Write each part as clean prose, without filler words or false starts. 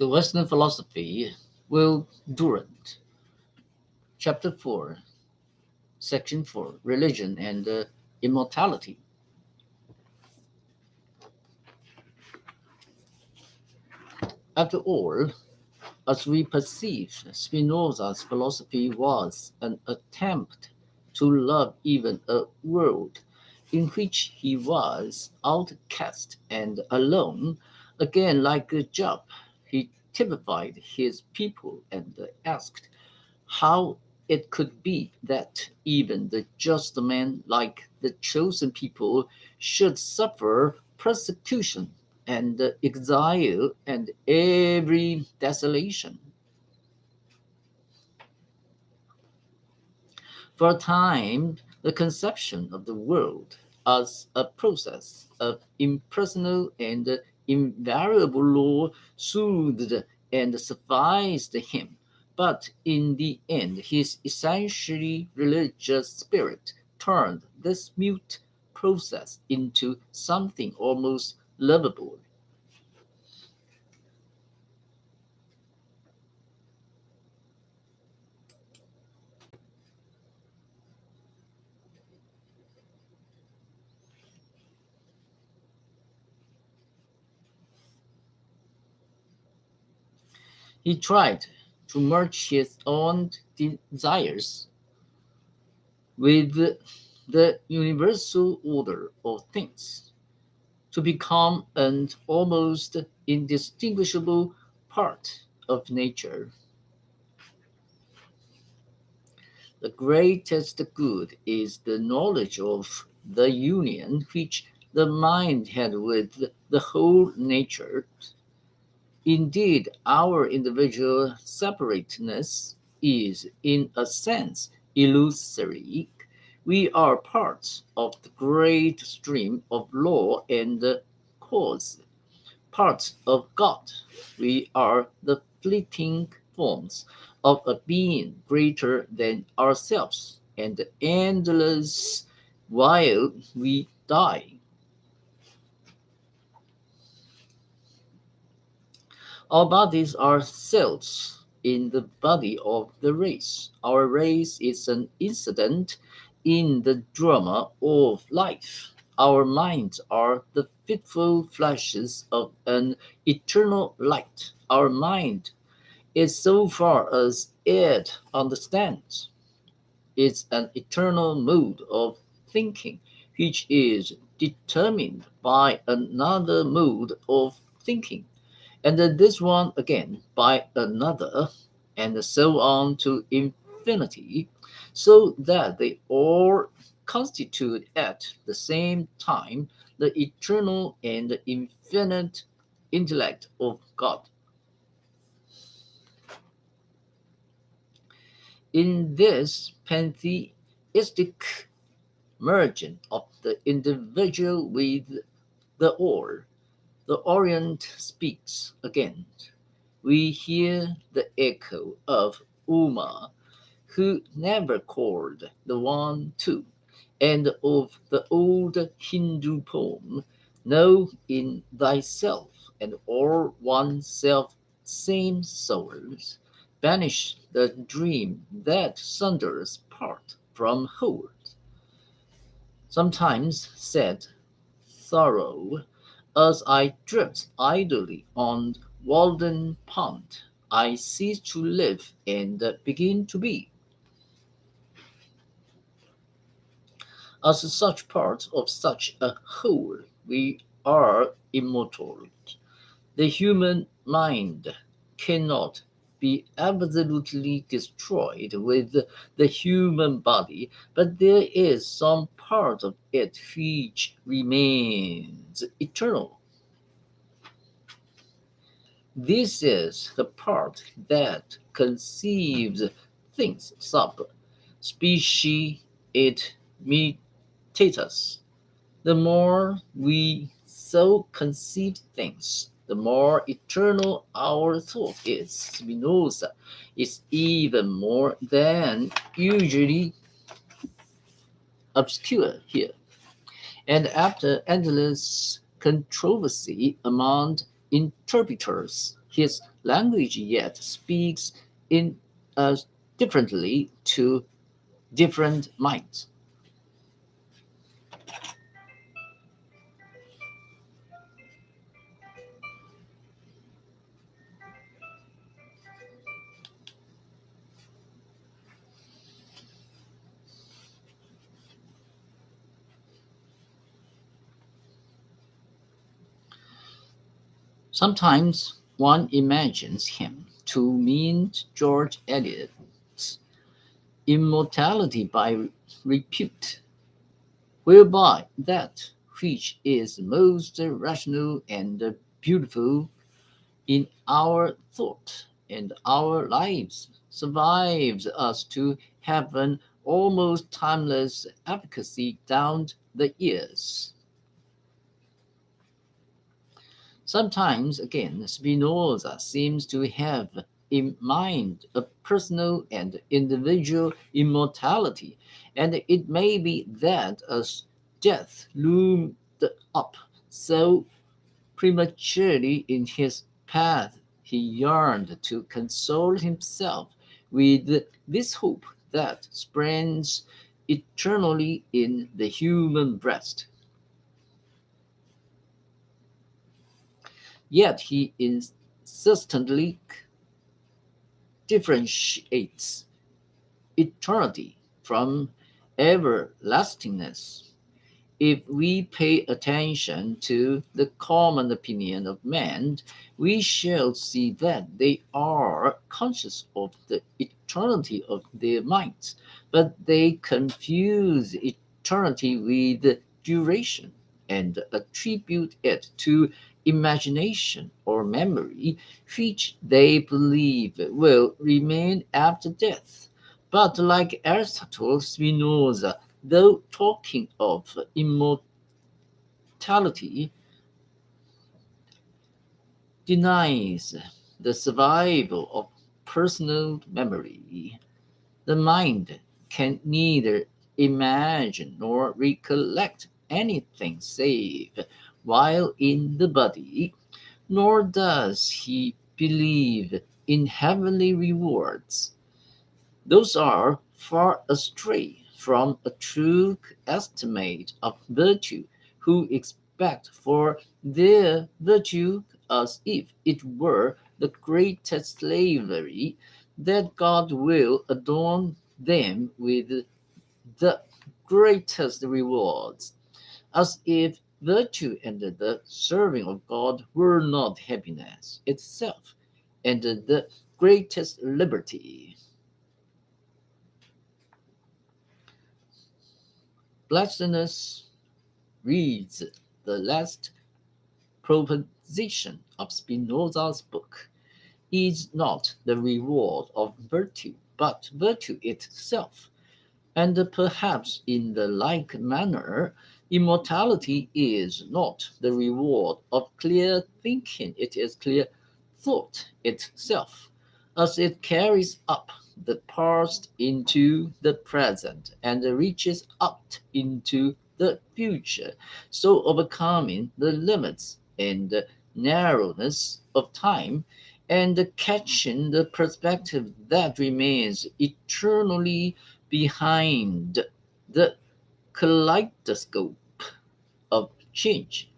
The Western Philosophy, Will Durant, Chapter 4, Section 4, Religion and Immortality. After all, as we perceive, Spinoza's philosophy was an attempt to love even a world in which he was outcast and alone. Again, like Job, he typified his people and asked how it could be that even the just man, like the chosen people, should suffer persecution and exile and every desolation. For a time, the conception of the world as a process of impersonal and invariable law soothed and sufficed him. But in the end, his essentially religious spirit turned this mute process into something almost lovable. He tried to merge his own desires with the universal order of things to become an almost indistinguishable part of nature. The greatest good is the knowledge of the union which the mind had with the whole nature. Indeed, our individual separateness is, in a sense, illusory. We are parts of the great stream of law and cause, parts of God. We are the fleeting forms of a being greater than ourselves and endless while we die. Our bodies are cells in the body of the race. Our race is an incident in the drama of life. Our minds are the fitful flashes of an eternal light. Our mind is, so far as it understands, is an eternal mode of thinking which is determined by another mode of thinking, and then this one again by another, and so on to infinity, so that they all constitute at the same time the eternal and infinite intellect of God. In this pantheistic merging of the individual with the all, the Orient speaks again. We hear the echo of Uma, who never called the one two, and of the old Hindu poem, Know in thyself and all oneself same souls. Banish the dream that sunders part from whole. Sometimes said Thoreau, as I drift idly on Walden Pond, I cease to live and begin to be. As such part of such a whole, we are immortal. The human mind cannot be absolutely destroyed with the human body, but there is some part of it which remains eternal. This is the part that conceives things sub specie et mutatus. The more we so conceive things, the more eternal our thought is. Spinoza is even more than usually obscure here. And after endless controversy among interpreters, His language yet speaks in differently to different minds. Sometimes one imagines him to mean George Eliot's immortality by repute, whereby that which is most rational and beautiful in our thought and our lives survives us to have an almost timeless efficacy down the years. Sometimes, again, Spinoza seems to have in mind a personal and individual immortality, and it may be that as death loomed up so prematurely in his path, he yearned to console himself with this hope that springs eternally in the human breast. Yet he insistently differentiates eternity from everlastingness. If we pay attention to the common opinion of men, we shall see that they are conscious of the eternity of their minds, but they confuse eternity with duration and attribute it to imagination or memory, which they believe will remain after death. But like Aristotle, Spinoza, though talking of immortality, denies the survival of personal memory. The mind can neither imagine nor recollect anything save while in the body, nor does he believe in heavenly rewards. Those are far astray from a true estimate of virtue, who expect for their virtue as if it were the greatest slavery, that God will adorn them with the greatest rewards, as if virtue and the serving of God were not happiness itself and the greatest liberty. Blessedness reads the last proposition of Spinoza's book, is not the reward of virtue, but virtue itself. And perhaps in the like manner, immortality is not the reward of clear thinking, it is clear thought itself, as it carries up the past into the present and reaches out into the future, so overcoming the limits and narrowness of time and catching the perspective that remains eternally behind the kaleidoscope of change.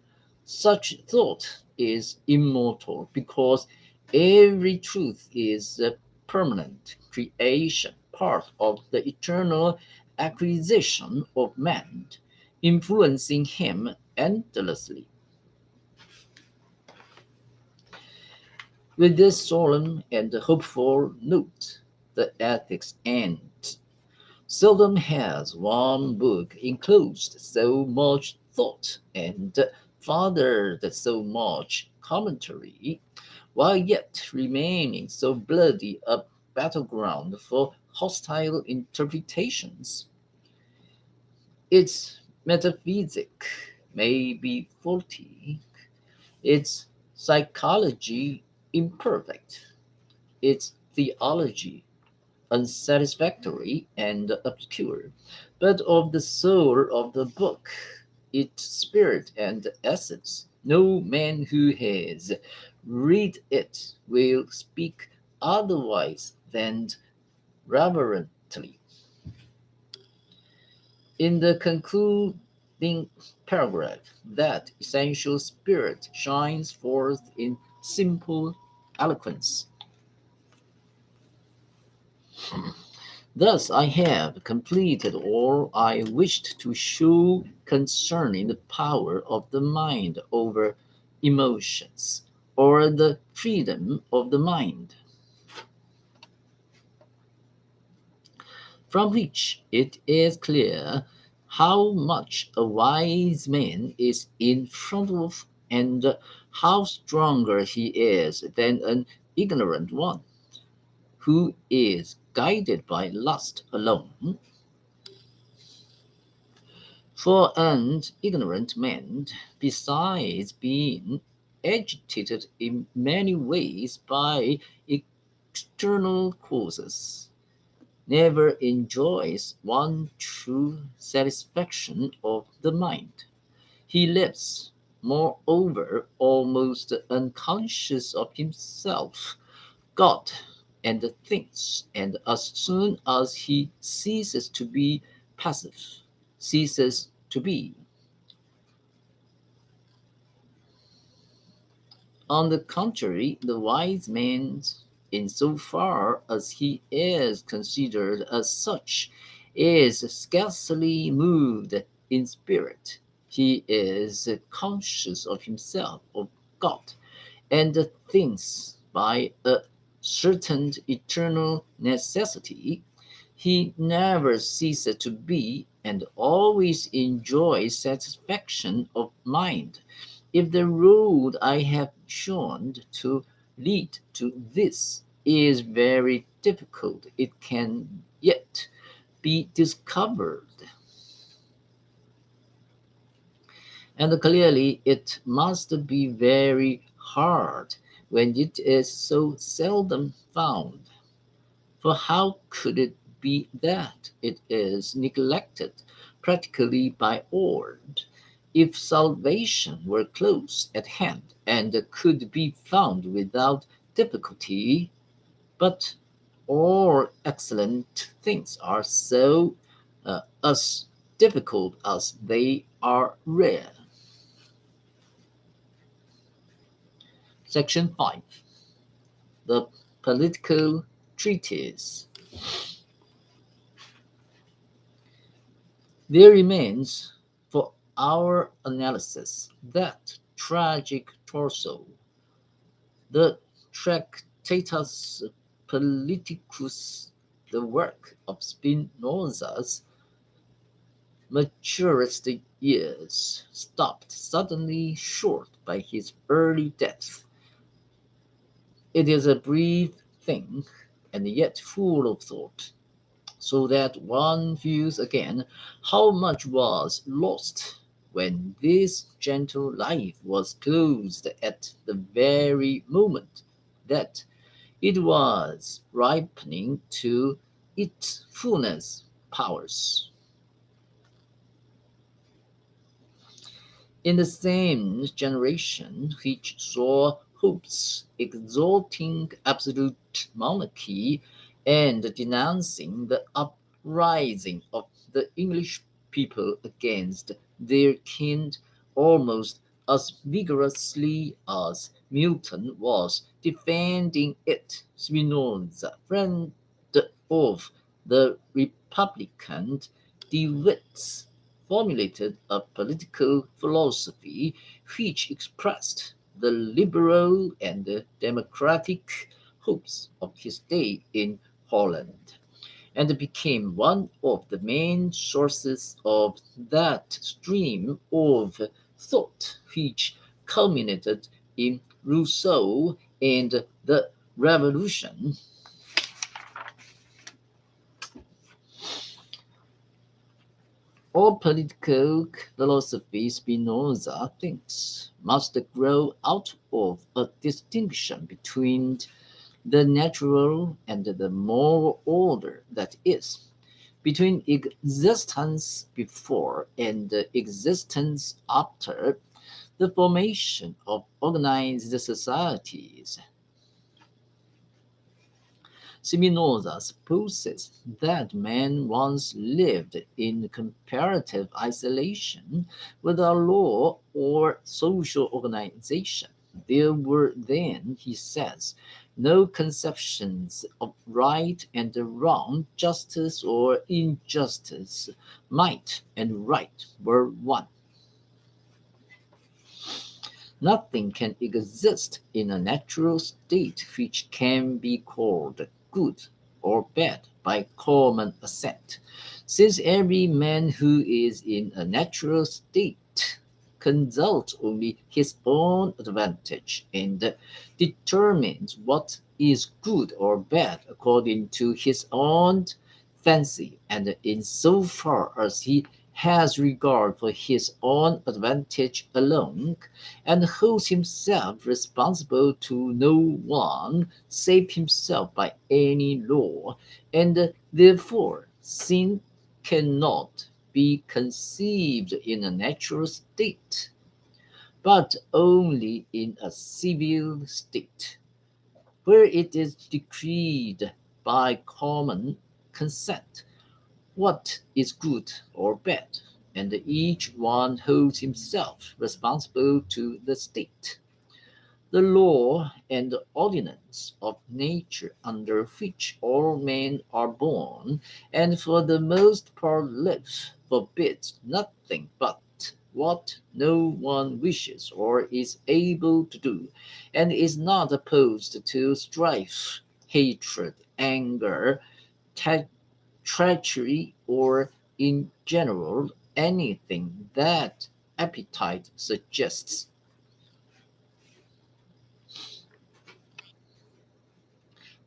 Such thought is immortal because every truth is a permanent creation, part of the eternal acquisition of man, influencing him endlessly. With this solemn and hopeful note, the ethics ends. Seldom has one book enclosed so much thought and fathered so much commentary, while yet remaining so bloody a battleground for hostile interpretations. Its metaphysic may be faulty, its psychology imperfect, its theology unsatisfactory and obscure, but of the soul of the book, its spirit and essence, No man who has read it will speak otherwise than reverently. In the concluding paragraph, that essential spirit shines forth in simple eloquence. Thus I have completed all I wished to show concerning the power of the mind over emotions, or the freedom of the mind, from which it is clear how much a wise man is in front of, and how stronger he is than an ignorant one, who is guided by lust alone. For an ignorant man, besides being agitated in many ways by external causes, never enjoys one true satisfaction of the mind. He lives, moreover, almost unconscious of himself, God, and the things, and as soon as he ceases to be passive, ceases to be. On the contrary, the wise man, in so far as he is considered as such, is scarcely moved in spirit. He is conscious of himself, of God, and things by a certain eternal necessity. He never ceases to be, and always enjoys satisfaction of mind. If the road I have shown to lead to this is very difficult, it can yet be discovered. And clearly it must be very hard when it is so seldom found. For how could it be that it is neglected practically by all? If salvation were close at hand and could be found without difficulty, but all excellent things are so as difficult as they are rare. Section 5. The Political Treatise. There remains for our analysis that tragic torso, the Tractatus Politicus, the work of Spinoza's maturest years, stopped suddenly short by his early death. It is a brief thing, and yet full of thought, so that one feels again how much was lost when this gentle life was closed at the very moment that it was ripening to its fullness powers. In the same generation which saw hopes exalting absolute monarchy and denouncing the uprising of the English people against their king almost as vigorously as Milton was defending it, Spinoza, friend of the Republican De Witts, formulated a political philosophy which expressed the liberal and the democratic hopes of his day in Holland, and became one of the main sources of that stream of thought which culminated in Rousseau and the Revolution. All political philosophy, Spinoza thinks, must grow out of a distinction between the natural and the moral order, that is, between existence before and existence after the formation of organized societies. Spinoza supposes that man once lived in comparative isolation without law or social organization. There were then, he says, no conceptions of right and wrong, justice or injustice, might and right were one. Nothing can exist in a natural state which can be called good or bad by common assent, since every man who is in a natural state consults only his own advantage and determines what is good or bad according to his own fancy, and in so far as he has regard for his own advantage alone, and holds himself responsible to no one save himself by any law, and therefore sin cannot be conceived in a natural state, but only in a civil state, where it is decreed by common consent what is good or bad, and each one holds himself responsible to the state. The law and ordinance of nature under which all men are born, and for the most part live, forbids nothing but what no one wishes or is able to do, and is not opposed to strife, hatred, anger, treachery, or in general anything that appetite suggests.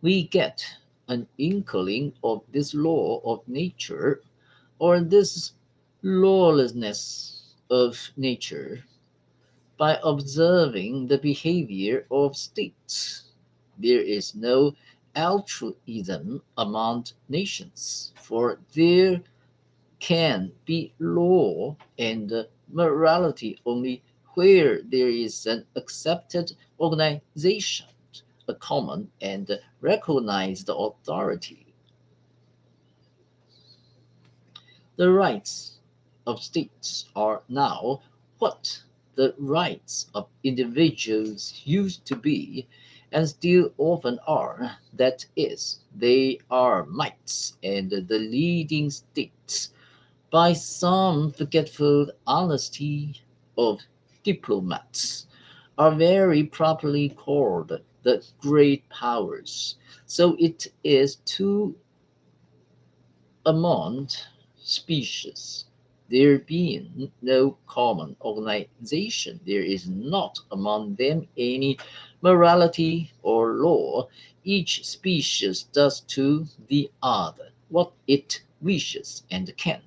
We get an inkling of this law of nature, or this lawlessness of nature, by observing the behavior of states. There is no altruism among nations, for there can be law and morality only where there is an accepted organization, a common and recognized authority. The rights of states are now what the rights of individuals used to be and still often are. That is, they are mights and the leading states, by some forgetful honesty of diplomats, are very properly called the great powers. So it is too among species. There being no common organization, there is not among them any morality or law. Each species does to the other what it wishes and can.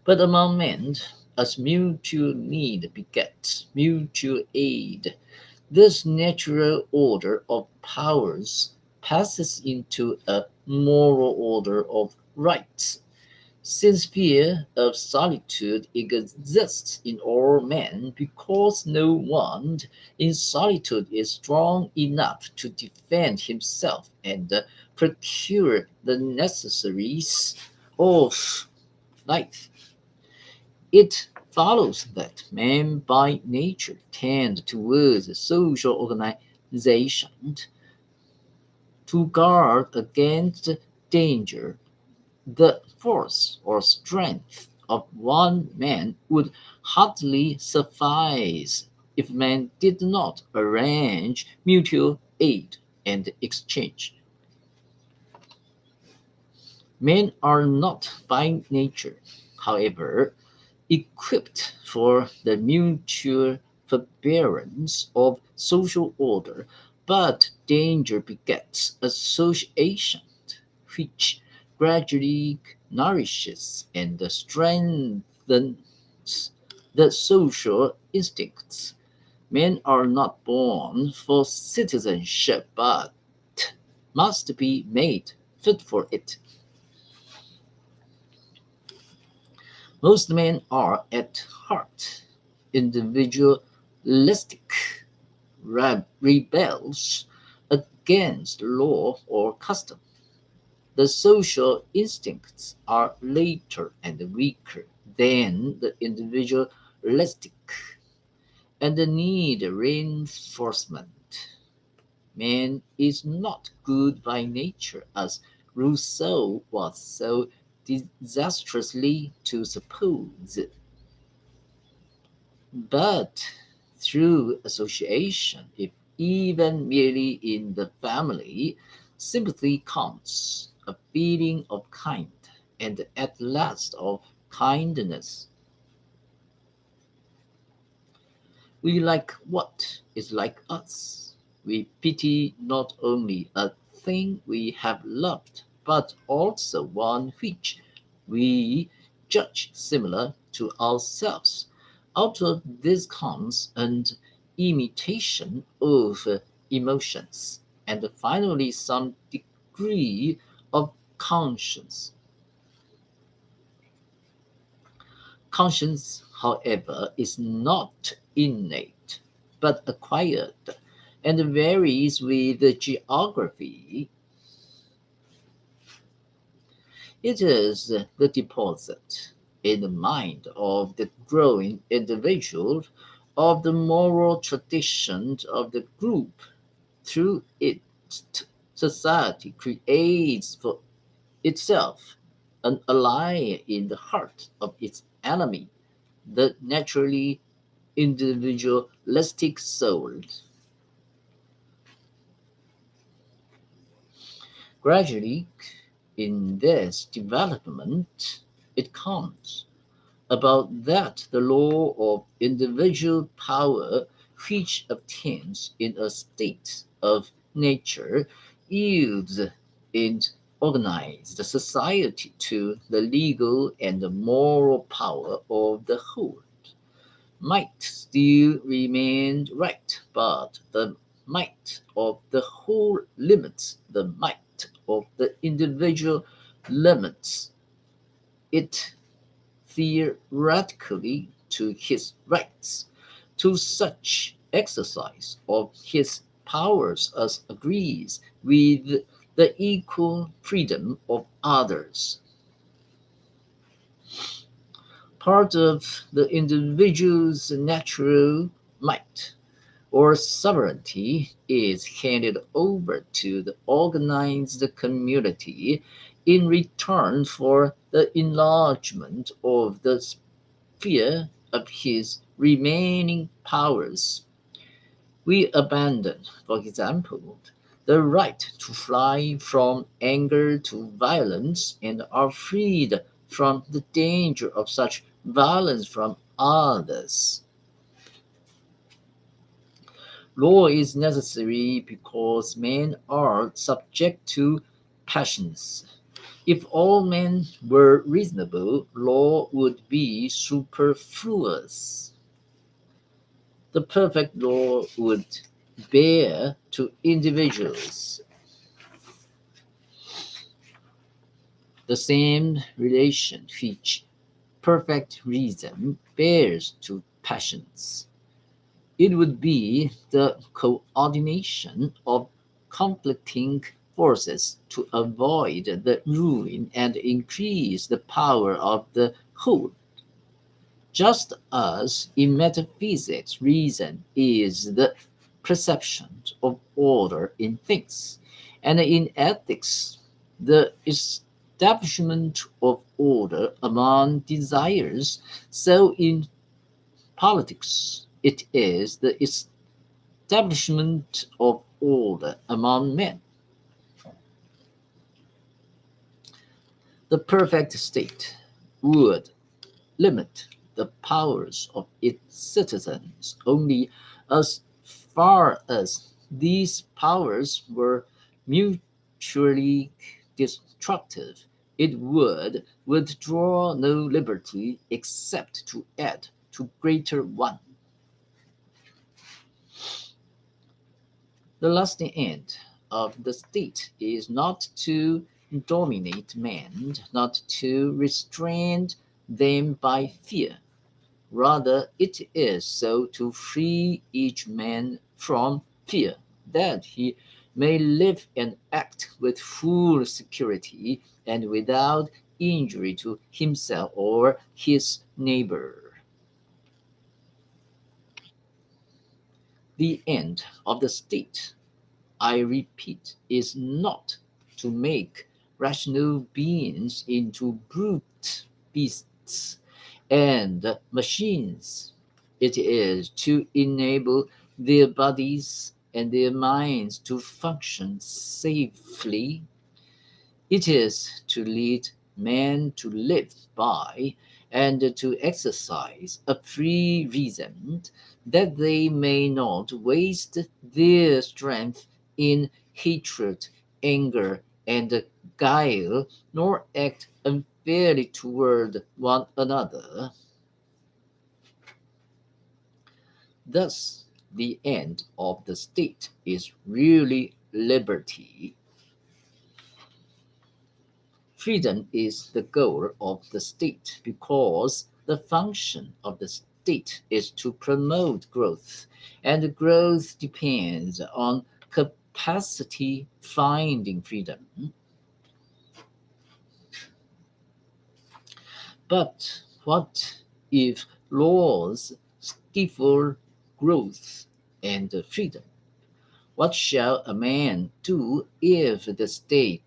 But among men, as mutual need begets mutual aid, this natural order of powers passes into a moral order of rights. Since fear of solitude exists in all men, because no one in solitude is strong enough to defend himself and procure the necessaries of life, it follows that men by nature tend towards social organization to guard against danger. The force or strength of one man would hardly suffice if men did not arrange mutual aid and exchange. Men are not by nature, however, equipped for the mutual forbearance of social order, but danger begets association, which gradually nourishes and strengthens the social instincts. Men are not born for citizenship, but must be made fit for it. Most men are at heart individualistic rebels against law or custom. The social instincts are later and weaker than the individualistic, and need reinforcement. Man is not good by nature, as Rousseau was so disastrously to suppose, but through association, if even merely in the family, sympathy counts, a feeling of kind, and at last of kindness. We like what is like us. We pity not only a thing we have loved, but also one which we judge similar to ourselves. Out of this comes an imitation of emotions, and finally some degree of conscience. Conscience, however, is not innate, but acquired, and varies with geography. It is the deposit in the mind of the growing individual of the moral tradition of the group. Through it, society creates for itself an ally in the heart of its enemy, the naturally individualistic soul. Gradually, in this development, it comes about that the law of individual power, which obtains in a state of nature, yields in organized society to the legal and the moral power of the whole. Might still remain right, but the might of the whole limits the might of the individual limits it theoretically to his rights, to such exercise of his powers as agrees with the equal freedom of others. Part of the individual's natural might or sovereignty is handed over to the organized community in return for the enlargement of the sphere of his remaining powers. We abandon, for example, the right to fly from anger to violence and are freed from the danger of such violence from others. Law is necessary because men are subject to passions. If all men were reasonable, law would be superfluous. The perfect law would bear to individuals the same relation which perfect reason bears to passions. It would be the coordination of conflicting forces to avoid the ruin and increase the power of the whole. Just as in metaphysics, reason is the perception of order in things, and in ethics, the establishment of order among desires, so in politics, it is the establishment of order among men. The perfect state would limit the powers of its citizens only as far as these powers were mutually destructive. It would withdraw no liberty except to add to greater one. The lasting end of the state is not to dominate man, not to restrain them by fear. Rather, it is so to free each man from fear, that he may live and act with full security and without injury to himself or his neighbor. The end of the state, I repeat, is not to make rational beings into brute beasts and machines. It is to enable their bodies and their minds to function safely. It is to lead men to live by and to exercise a free reason, that they may not waste their strength in hatred, anger, and guile, nor act unfairly toward one another. Thus, the end of the state is really liberty. Freedom is the goal of the state because the function of the state is to promote growth, and growth depends on capacity finding freedom. But what if laws stifle growth and freedom? What shall a man do if the state,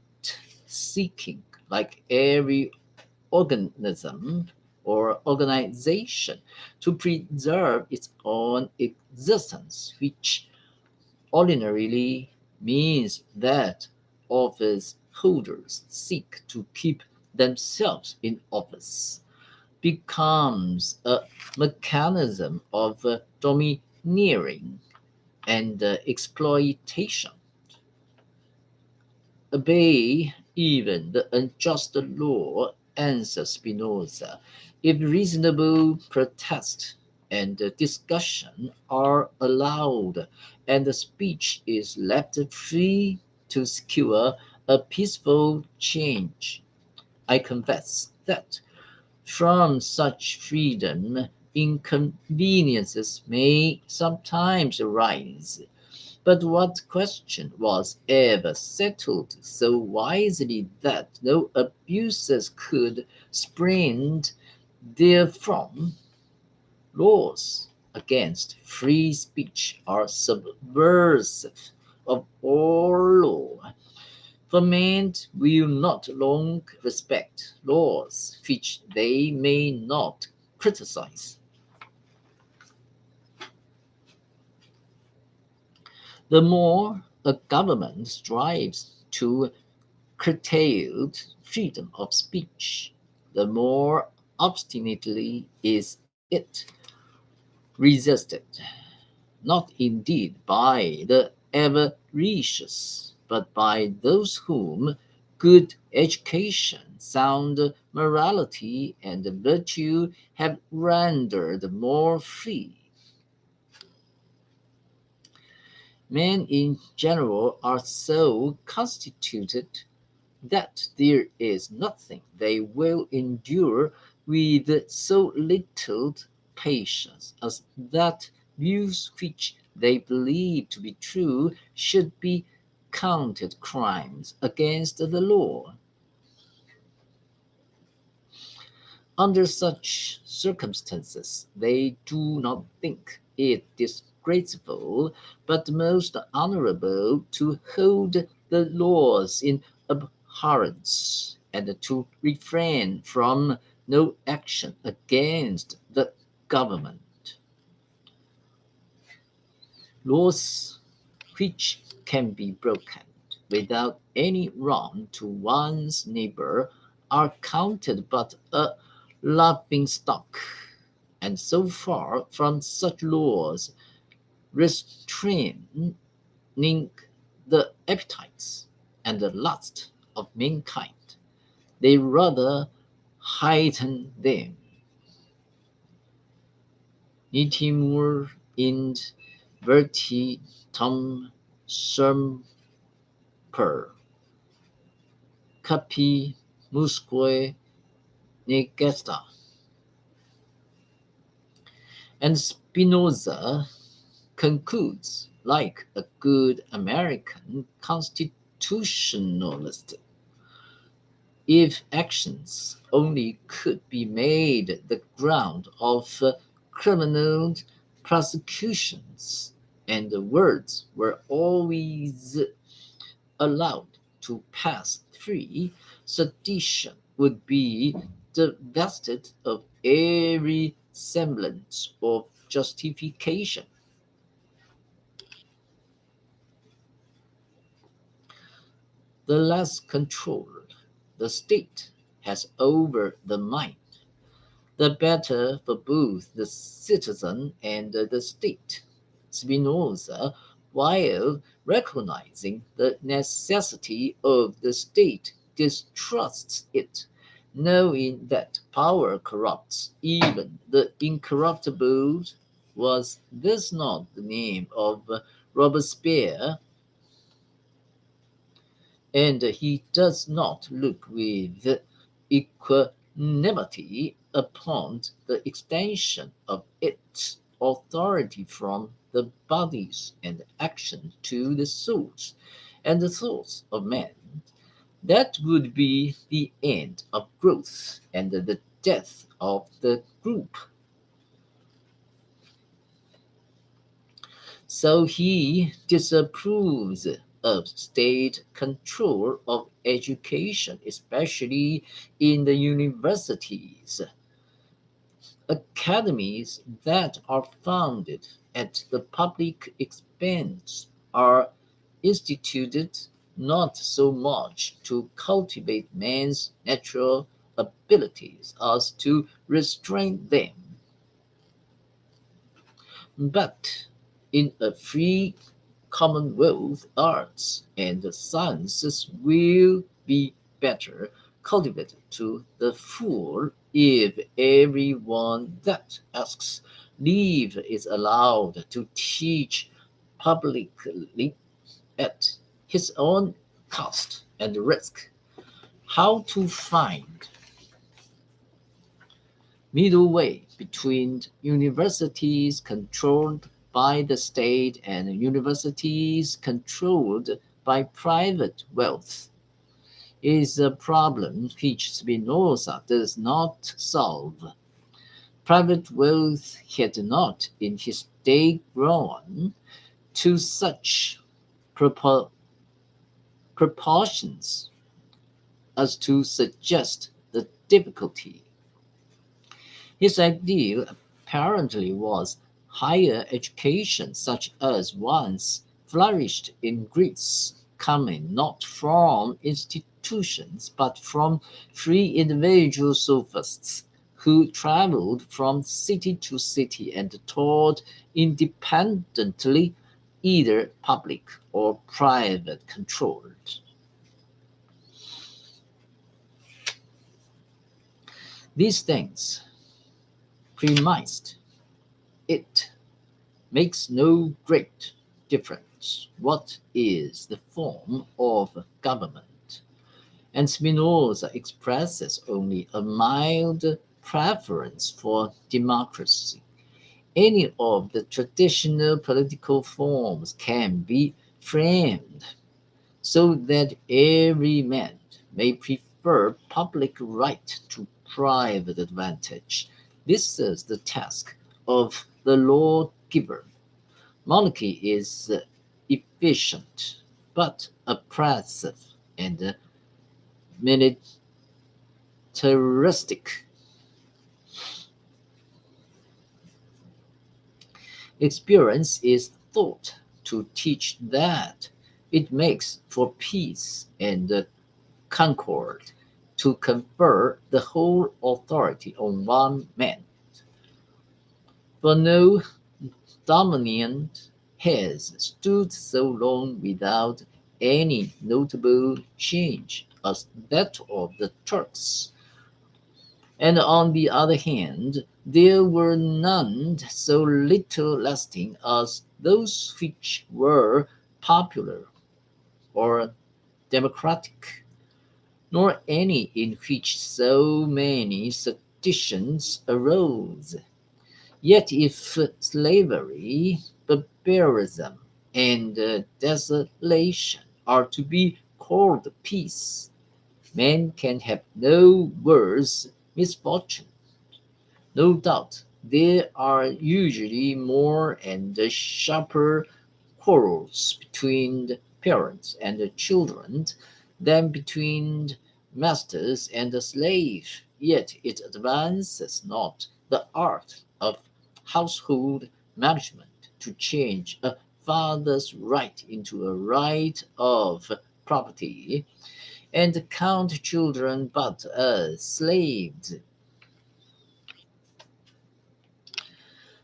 seeking, like every organism or organization, to preserve its own existence, which ordinarily means that office holders seek to keep themselves in office, becomes a mechanism of domineering and exploitation? Obey even the unjust law, answers Spinoza, if reasonable protest and discussion are allowed, and the speech is left free to secure a peaceful change. I confess that from such freedom inconveniences may sometimes arise, but what question was ever settled so wisely that no abuses could spring therefrom? Laws against free speech are subversive of all law, for men will not long respect laws which they may not criticize. The more a government strives to curtail freedom of speech, the more obstinately is it resisted, not indeed by the avaricious, but by those whom good education, sound morality, and virtue have rendered more free. Men in general are so constituted that there is nothing they will endure with so little patience as that views which they believe to be true should be counted crimes against the law. Under such circumstances, they do not think it disgraceful, but most honorable, to hold the laws in abhorrence, and to refrain from no action against the government. Laws which can be broken without any wrong to one's neighbor are counted but a laughing stock, and so far from such laws restraining the appetites and the lust of mankind, they rather heighten them. Nitimur int vertitum semper, capi musque negesta. And Spinoza concludes, like a good American constitutionalist, if actions only could be made the ground of criminal prosecutions, and the words were always allowed to pass free, sedition would be divested of every semblance of justification. The less control the state has over the mind, the better for both the citizen and the state. Spinoza, while recognizing the necessity of the state, distrusts it, knowing that power corrupts even the incorruptible. Was this not the name of Robespierre? And he does not look with equanimity upon the extension of its authority from the bodies and action to the souls and the thoughts of men. That would be the end of growth and the death of the group. So he disapproves of state control of education, especially in the universities. Academies that are founded at the public expense are instituted not so much to cultivate men's natural abilities as to restrain them. But in a free commonwealth, arts and sciences will be better cultivated to the full if every one that asks leave is allowed to teach publicly at his own cost and risk. How to find middle way between universities controlled by the state and universities controlled by private wealth is a problem which Spinoza does not solve. Private wealth had not in his day grown to such propor- proportions as to suggest the difficulty. His ideal apparently was higher education such as once flourished in Greece, coming not from institutions but from free individual sophists who traveled from city to city and taught independently, either public or private controlled. These things premised it makes no great difference what is the form of government, and Spinoza expresses only a mild preference for democracy. Any of the traditional political forms can be framed so that every man may prefer public right to private advantage. This is the task of the lawgiver. Monarchy is efficient but oppressive and militaristic. Experience is thought to teach that it makes for peace and concord to confer the whole authority on one man. For no dominion has stood so long without any notable change as that of the Turks. And on the other hand, there were none so little lasting as those which were popular or democratic, nor any in which so many seditions arose. Yet if slavery, barbarism, and desolation are to be called peace, man can have no worse misfortune. No doubt there are usually more and sharper quarrels between the parents and the children than between masters and the slave, yet it advances not the art of household management to change a father's right into a right of property, and count children but as slaves.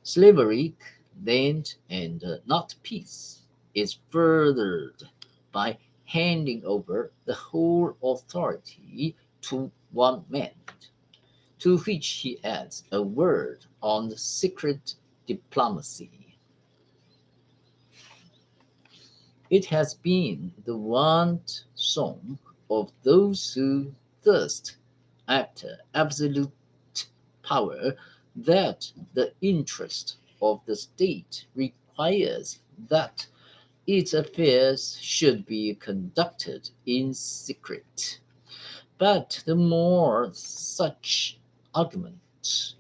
Slavery, then, and not peace, is furthered by handing over the whole authority to one man, to which he adds a word on secret diplomacy. It has been the want song of those who thirst after absolute power that the interest of the state requires that its affairs should be conducted in secret. But the more such arguments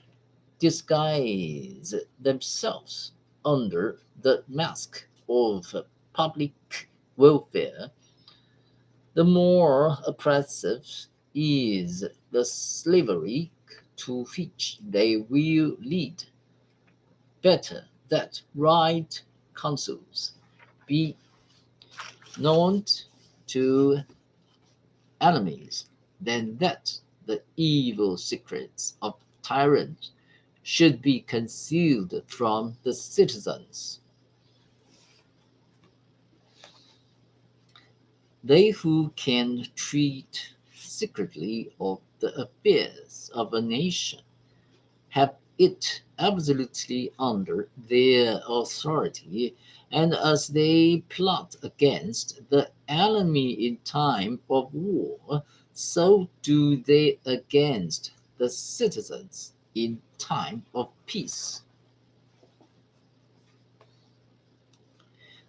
disguise themselves under the mask of public welfare, the more oppressive is the slavery to which they will lead. Better that right counsels be known to enemies than that the evil secrets of tyrants should be concealed from the citizens. They who can treat secretly of the affairs of a nation have it absolutely under their authority, and as they plot against the enemy in time of war, so do they against the citizens in time of peace.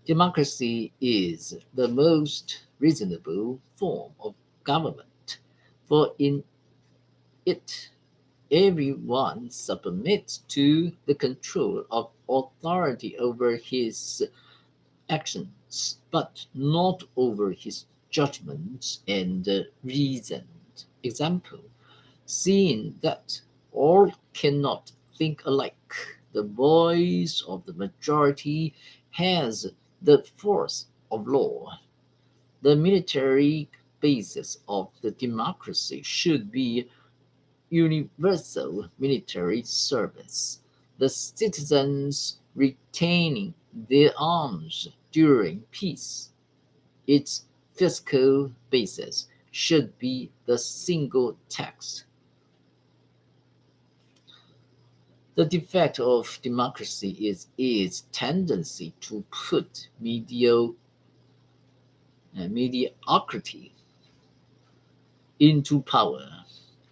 Democracy is the most reasonable form of government, for in it everyone submits to the control of authority over his actions, but not over his judgments and reason. Example, seeing that all cannot think alike, the voice of the majority has the force of law. The military basis of the democracy should be universal military service, the citizens retaining their arms during peace. Its fiscal basis should be the single tax. The defect of democracy is its tendency to put mediocrity into power.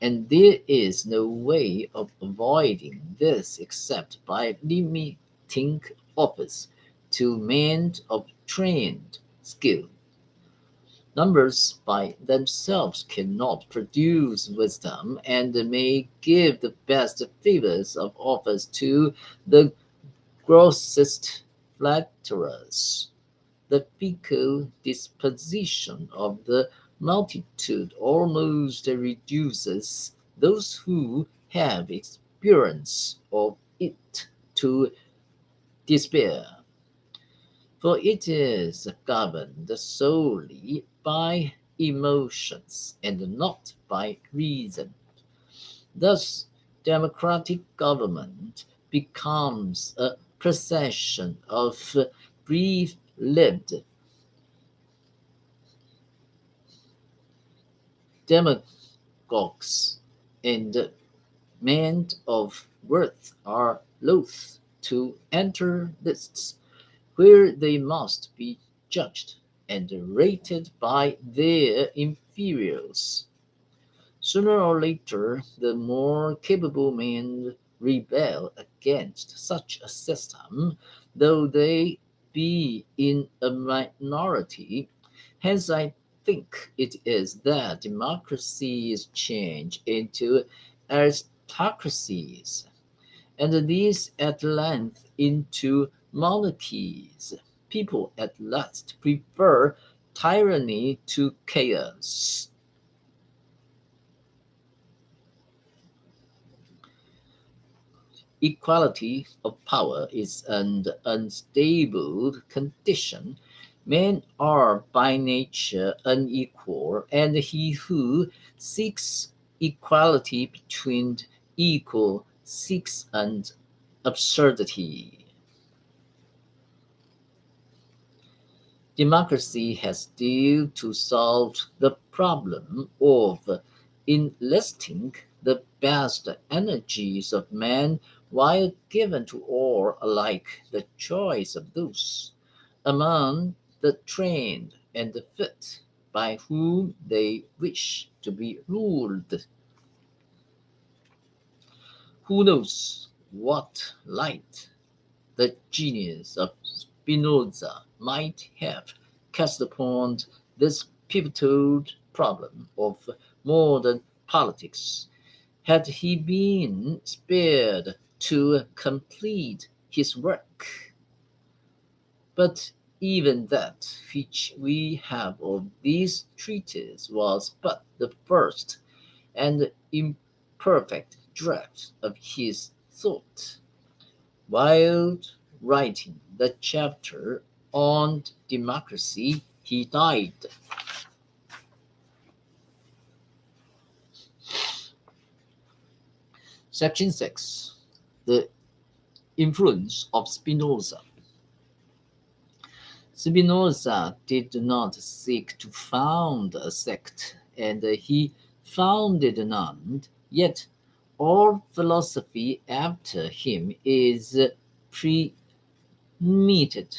And there is no way of avoiding this except by limiting office to men of trained skill. Numbers by themselves cannot produce wisdom, and may give the best favors of office to the grossest flatterers. The fickle disposition of the multitude almost reduces those who have experience of it to despair, for it is governed solely by emotions and not by reason. Thus, democratic government becomes a procession of brief lived demagogues, and men of worth are loath to enter lists where they must be judged and rated by their inferiors. Sooner or later, the more capable man rebel against such a system, though they be in a minority. Hence, I think it is that democracies change into aristocracies, and these at length into monarchies. People at last prefer tyranny to chaos. Equality of power is an unstable condition. Men are by nature unequal, and he who seeks equality between equal seeks an absurdity. Democracy has still to solve the problem of enlisting the best energies of men while giving to all alike the choice of those among the trained and the fit by whom they wish to be ruled. Who knows what light the genius of Spinoza might have cast upon this pivotal problem of modern politics, had he been spared to complete his work. But even that which we have of these treatises was but the first and imperfect draft of his thought. While writing the chapter on democracy, he died. Section 6. The influence of Spinoza. Spinoza did not seek to found a sect, and he founded none, yet all philosophy after him is permeated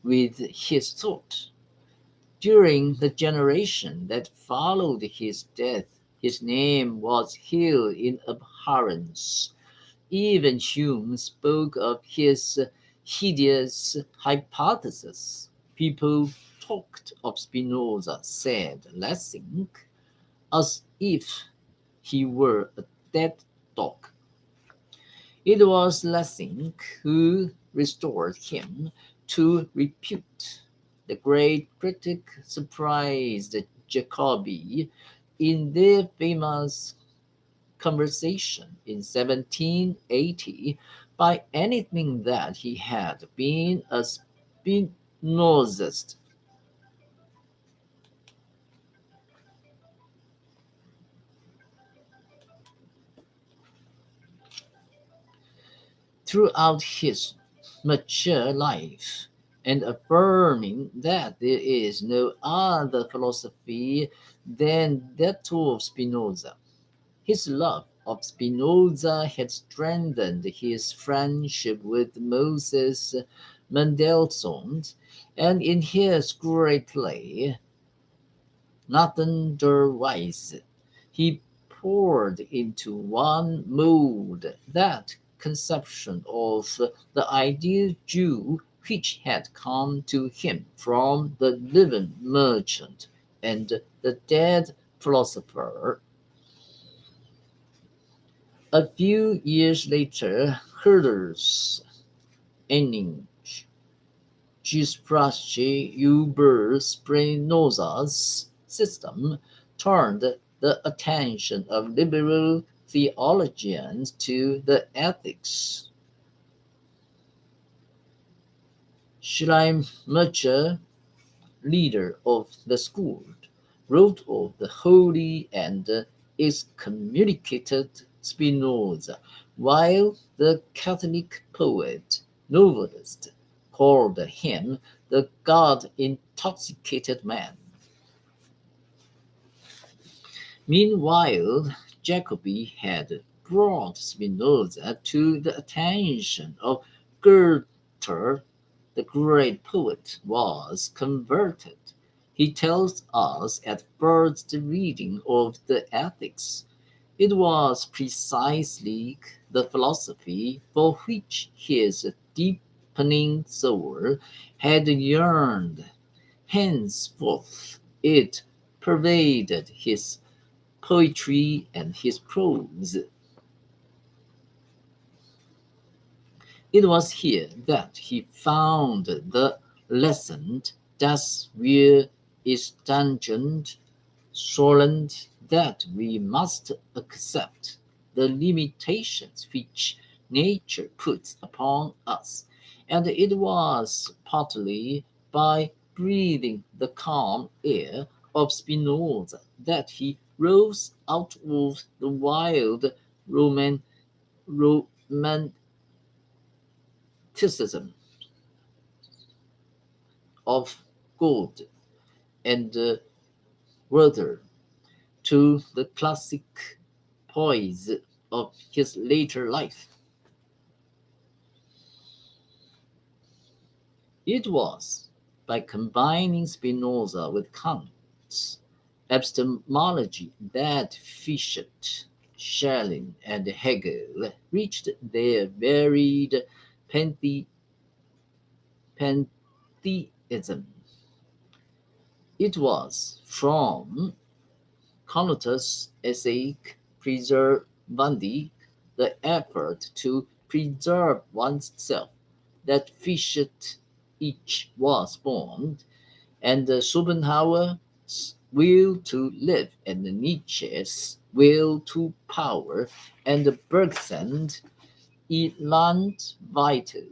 with his thought. During the generation that followed his death, his name was held in abhorrence. Even Hume spoke of his hideous hypothesis. People talked of Spinoza, said Lessing, as if he were a dead dog. It was Lessing who restored him to repute. The great critic surprised Jacobi in their famous conversation in 1780 by anything that he had been a Spinozist. Throughout his mature life, and affirming that there is no other philosophy than that of Spinoza. His love of Spinoza had strengthened his friendship with Moses Mendelssohn, and in his great play, Nathan der Wise, he poured into one mold that conception of the ideal Jew which had come to him from the living merchant and the dead philosopher. A few years later, Herder's ending Gisprache über Spinoza's system turned the attention of liberal theologians to the ethics. Schleiermacher, leader of the school, wrote of the holy and excommunicated Spinoza, while the Catholic poet novelist called him the God-intoxicated man. Meanwhile, Jacobi had brought Spinoza to the attention of Goethe. The great poet was converted. He tells us at first reading of the Ethics, It was precisely the philosophy for which his deepening soul had yearned. Henceforth it pervaded his poetry and his prose. It was here that he found the lesson das wir stringent solent that we must accept the limitations which nature puts upon us, and it was partly by breathing the calm air of Spinoza that he rose out of the wild romanticism of God and Werther to the classic poise of his later life. It was by combining Spinoza with Kant's epistemology that Fichte, Schelling, and Hegel reached their varied pantheism. It was from Conatus Esse Preservandi, the effort to preserve oneself, that Fichte each was born, and Schopenhauer's will to live, and Nietzsche's will to power, and Bergson's Eland vital.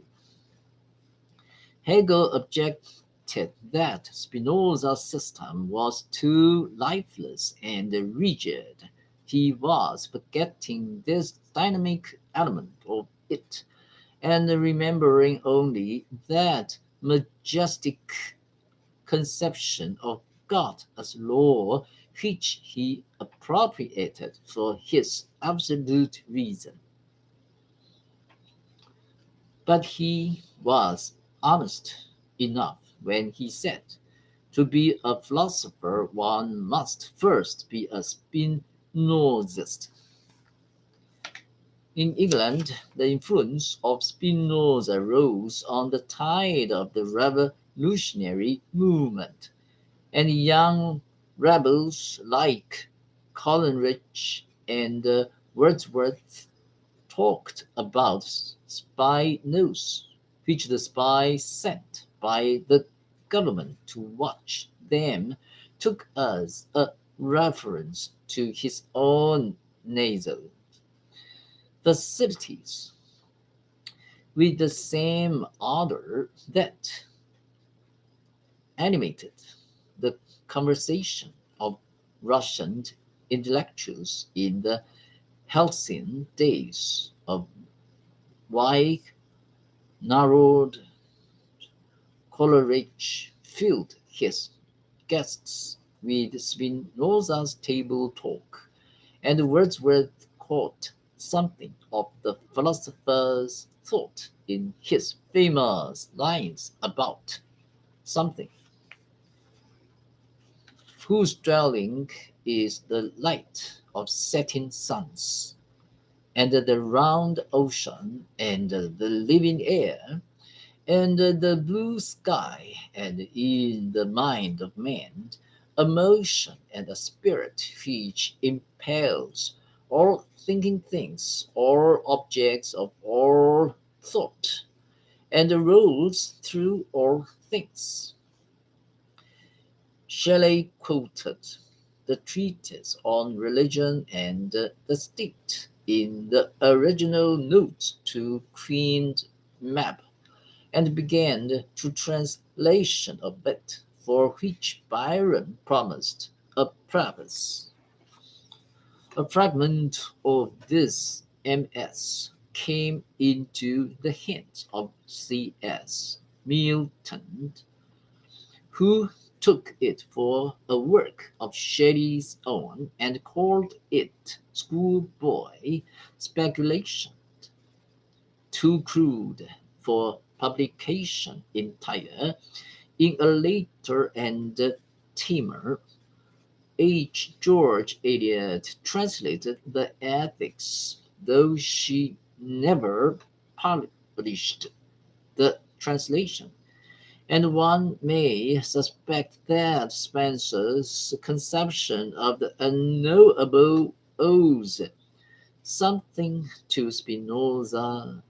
Hegel objected that Spinoza's system was too lifeless and rigid. He was forgetting this dynamic element of it, and remembering only that majestic conception of God as law which he appropriated for his absolute reason. But he was honest enough when he said, to be a philosopher, one must first be a Spinozist. In England, the influence of Spinoza rose on the tide of the revolutionary movement, and young rebels like Coleridge and Wordsworth talked about spy-notes, which the spies sent by the government to watch them, took as a reference to his own nasal facilities, with the same ardor that animated the conversation of Russian intellectuals in the halcyon days of wide, narrowed Coleridge filled his guests with Spinoza's table talk, and Wordsworth caught something of the philosopher's thought in his famous lines about something whose dwelling is the light of setting suns, and the round ocean, and the living air, and the blue sky, and in the mind of man a motion and a spirit which impels all thinking things, all objects of all thought, and rolls through all things. Shelley quoted the treatise on religion and the state in the original notes to Queen Mab, and began to translation of it, for which Byron promised a preface. A fragment of this MS came into the hands of C.S. Milton, who took it for a work of Shelley's own and called it schoolboy speculation, too crude for publication entire, in a later and tamer George Eliot translated the Ethics, though she never published the translation, and one may suspect that Spencer's conception of the unknowable owes something to Spinoza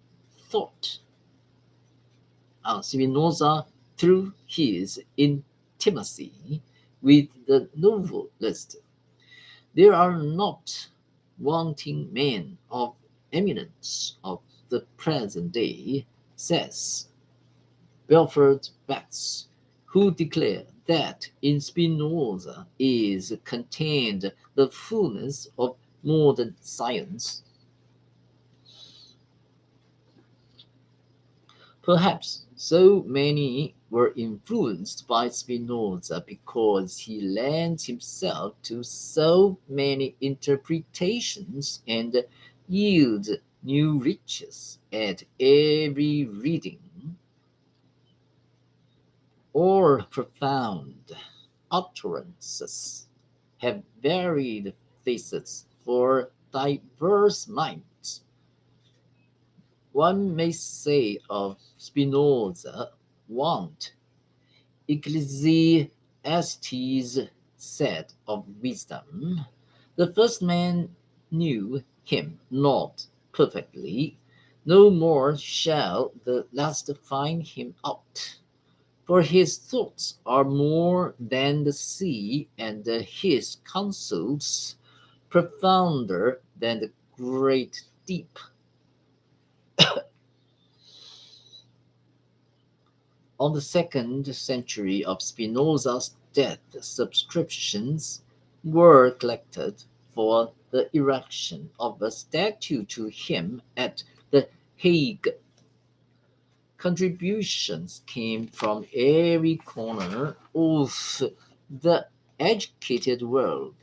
through his intimacy with the novelist. There are not wanting men of eminence of the present day, says Belford Betts, who declare that in Spinoza is contained the fullness of modern science. Perhaps so many were influenced by Spinoza because he lent himself to so many interpretations and yielded new riches at every reading, or profound utterances have varied facets for diverse minds. One may say of Spinoza, want Ecclesiastes said of wisdom, the first man knew him not perfectly, no more shall the last find him out. For his thoughts are more than the sea, and his counsels profounder than the great deep. On the second century of Spinoza's death, subscriptions were collected for the erection of a statue to him at The Hague. Contributions came from every corner of the educated world.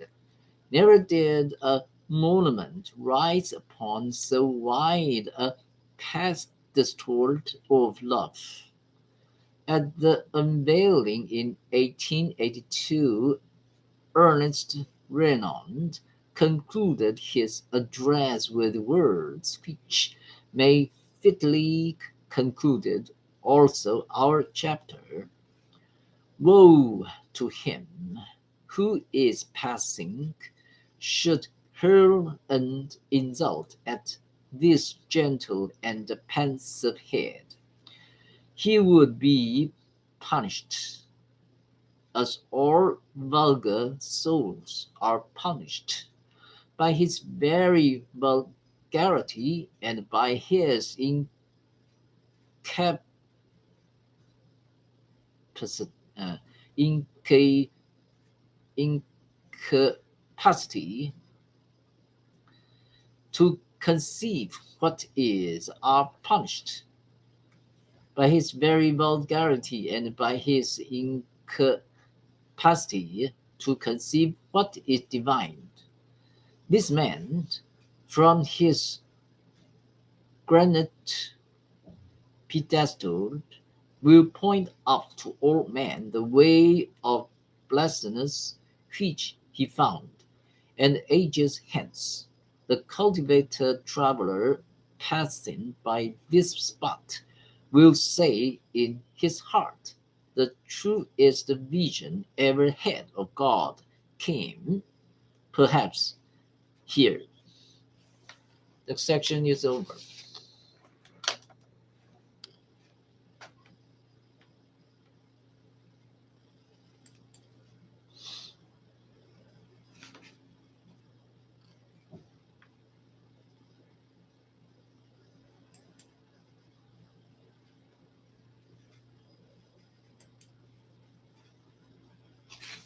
Never did a monument rise upon so wide a pedestal of love. At the unveiling in 1882, Ernest Renan concluded his address with words which may fitly concluded also our chapter. Woe to him who is passing, should hurl an insult at this gentle and pensive head. He would be punished, as all vulgar souls are punished, by his very vulgarity and by his uh, inca- incapacity to conceive what is, are punished by his very vulgarity and by his incapacity to conceive what is divine. This man, from his granite pedestal, will point out to all men the way of blessedness which he found, and ages hence the cultivated traveller passing by this spot will say in his heart, the truest vision ever had of God came, perhaps, here. The section is over.